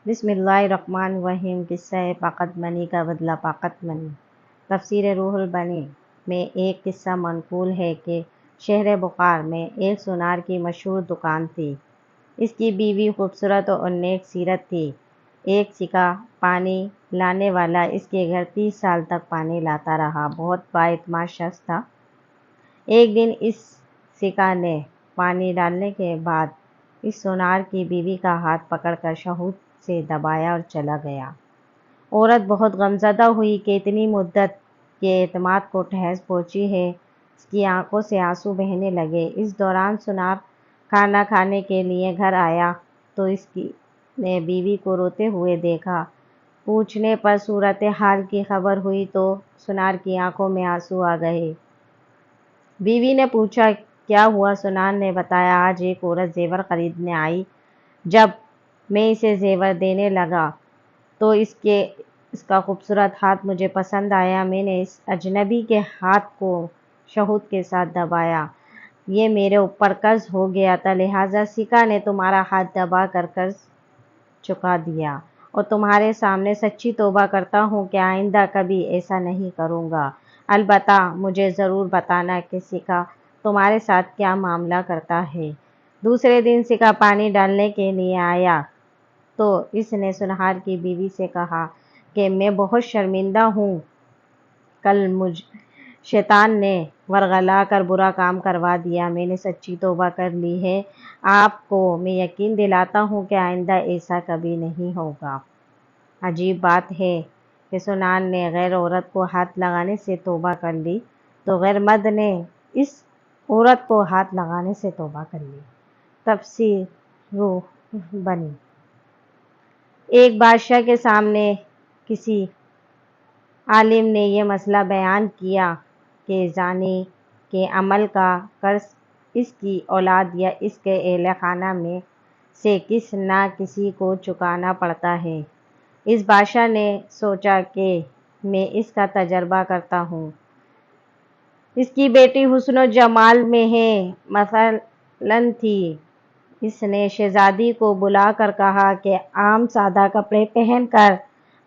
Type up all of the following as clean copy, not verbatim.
بسم اللہ الرحمن الرحیم۔ قصہ پاکت منی کا بدلہ پاکت منی۔ تفسیر روح البانی میں ایک قصہ منقول ہے کہ شہر بخار میں ایک سونار کی مشہور دکان تھی۔ اس کی بیوی خوبصورت اور نیک سیرت تھی۔ ایک سکہ پانی لانے والا اس کے گھر 30 سال تک پانی لاتا رہا، بہت بااعتماد شخص تھا۔ ایک دن اس سکہ نے پانی ڈالنے کے بعد اس سونار کی بیوی کا ہاتھ پکڑ کر شہود سے دبایا اور چلا گیا۔ عورت بہت غمزدہ ہوئی کہ اتنی مدت کے اعتماد کو ٹھیس پہنچی ہے۔ اس کی آنکھوں سے آنسو بہنے لگے۔ اس دوران سونار کھانا کھانے کے لیے گھر آیا تو اس نے بیوی کو روتے ہوئے دیکھا۔ پوچھنے پر صورتحال کی خبر ہوئی تو سونار کی آنکھوں میں آنسو آ گئے۔ بیوی نے پوچھا کیا ہوا؟ سونار نے بتایا، آج ایک عورت زیور خریدنے آئی۔ جب میں اسے زیور دینے لگا تو اس کا خوبصورت ہاتھ مجھے پسند آیا۔ میں نے اس اجنبی کے ہاتھ کو شہود کے ساتھ دبایا۔ یہ میرے اوپر قرض ہو گیا تھا، لہٰذا سکہ نے تمہارا ہاتھ دبا کر قرض چکا دیا، اور تمہارے سامنے سچی توبہ کرتا ہوں کہ آئندہ کبھی ایسا نہیں کروں گا۔ البتہ مجھے ضرور بتانا کہ سکہ تمہارے ساتھ کیا معاملہ کرتا ہے۔ دوسرے دن سکہ پانی ڈالنے کے لیے آیا تو اس نے سونار کی بیوی سے کہا کہ میں بہت شرمندہ ہوں، کل مجھ شیطان نے ورغلا کر برا کام کروا دیا۔ میں نے سچی توبہ کر لی ہے۔ آپ کو میں یقین دلاتا ہوں کہ آئندہ ایسا کبھی نہیں ہوگا۔ عجیب بات ہے کہ سونار نے غیر عورت کو ہاتھ لگانے سے توبہ کر لی تو غیر مرد نے اس عورت کو ہاتھ لگانے سے توبہ کر لی۔ تفسیر روح البانی۔ ایک بادشاہ کے سامنے کسی عالم نے یہ مسئلہ بیان کیا کہ زانی کے عمل کا قرض اس کی اولاد یا اس کے اہل خانہ میں سے کسی نہ کسی کو چکانا پڑتا ہے۔ اس بادشاہ نے سوچا کہ میں اس کا تجربہ کرتا ہوں۔ اس کی بیٹی حسن و جمال میں ہے، مثلاً تھی۔ اس نے شہزادی کو بلا کر کہا کہ عام سادہ کپڑے پہن کر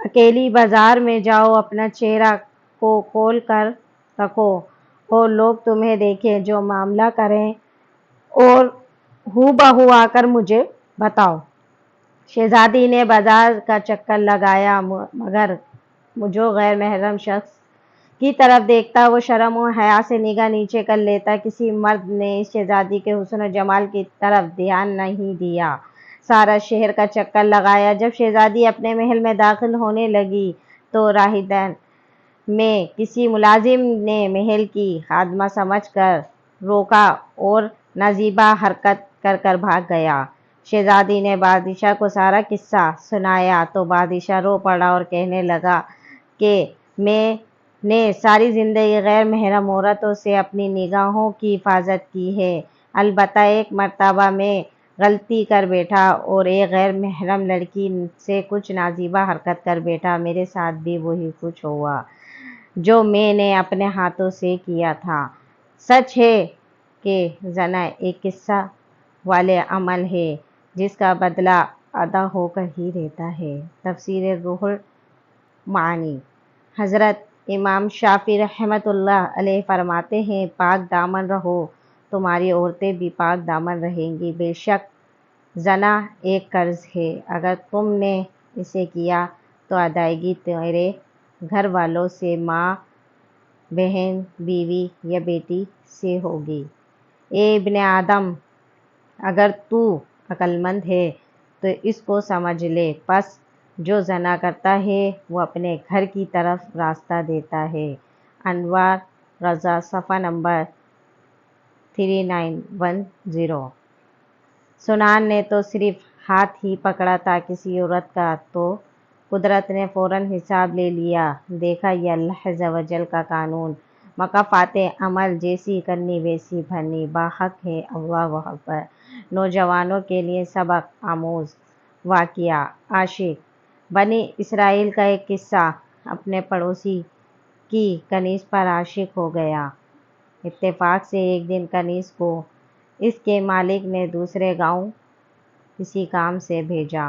اکیلی بازار میں جاؤ، اپنا چہرہ کو کھول کر رکھو اور لوگ تمہیں دیکھیں، جو معاملہ کریں اور ہو بہو آ کر مجھے بتاؤ۔ شہزادی نے بازار کا چکر لگایا، مگر جو غیر محرم شخص کی طرف دیکھتا وہ شرم و حیا سے نگاہ نیچے کر لیتا۔ کسی مرد نے اس شہزادی کے حسن و جمال کی طرف دھیان نہیں دیا۔ سارا شہر کا چکر لگایا۔ جب شہزادی اپنے محل میں داخل ہونے لگی تو راہدین میں کسی ملازم نے محل کی خادمہ سمجھ کر روکا اور نازیبا حرکت کر کر بھاگ گیا۔ شہزادی نے بادشاہ کو سارا قصہ سنایا تو بادشاہ رو پڑا اور کہنے لگا کہ میں نے ساری زندگی غیر محرم عورتوں سے اپنی نگاہوں کی حفاظت کی ہے، البتہ ایک مرتبہ میں غلطی کر بیٹھا اور ایک غیر محرم لڑکی سے کچھ نازیبا حرکت کر بیٹھا۔ میرے ساتھ بھی وہی کچھ ہوا جو میں نے اپنے ہاتھوں سے کیا تھا۔ سچ ہے کہ زنا ایک قصہ والے عمل ہے جس کا بدلہ ادا ہو کر ہی رہتا ہے۔ تفسیر روح المعانی۔ حضرت امام شافعی رحمۃ اللہ علیہ فرماتے ہیں، پاک دامن رہو، تمہاری عورتیں بھی پاک دامن رہیں گی۔ بے شک زنا ایک قرض ہے، اگر تم نے اسے کیا تو ادائیگی تیرے گھر والوں سے، ماں، بہن، بیوی یا بیٹی سے ہوگی۔ اے ابن آدم، اگر تو عقل مند ہے تو اس کو سمجھ لے، پس جو زنا کرتا ہے وہ اپنے گھر کی طرف راستہ دیتا ہے۔ انوار رضا، صفحہ نمبر 3910۔ سونار نے تو صرف ہاتھ ہی پکڑا تھا کسی عورت کا تو قدرت نے فوراً حساب لے لیا۔ دیکھا یہ اللہ عز و جل کا قانون، مکافات عمل جیسی کرنی ویسی بھرنی، باحق ہے۔ اللہ اکبر۔ نوجوانوں کے لیے سبق آموز واقعہ۔ عاشق بنی اسرائیل کا ایک قصہ۔ اپنے پڑوسی کی کنیز پر عاشق ہو گیا۔ اتفاق سے ایک دن کنیز کو اس کے مالک نے دوسرے گاؤں کسی کام سے بھیجا۔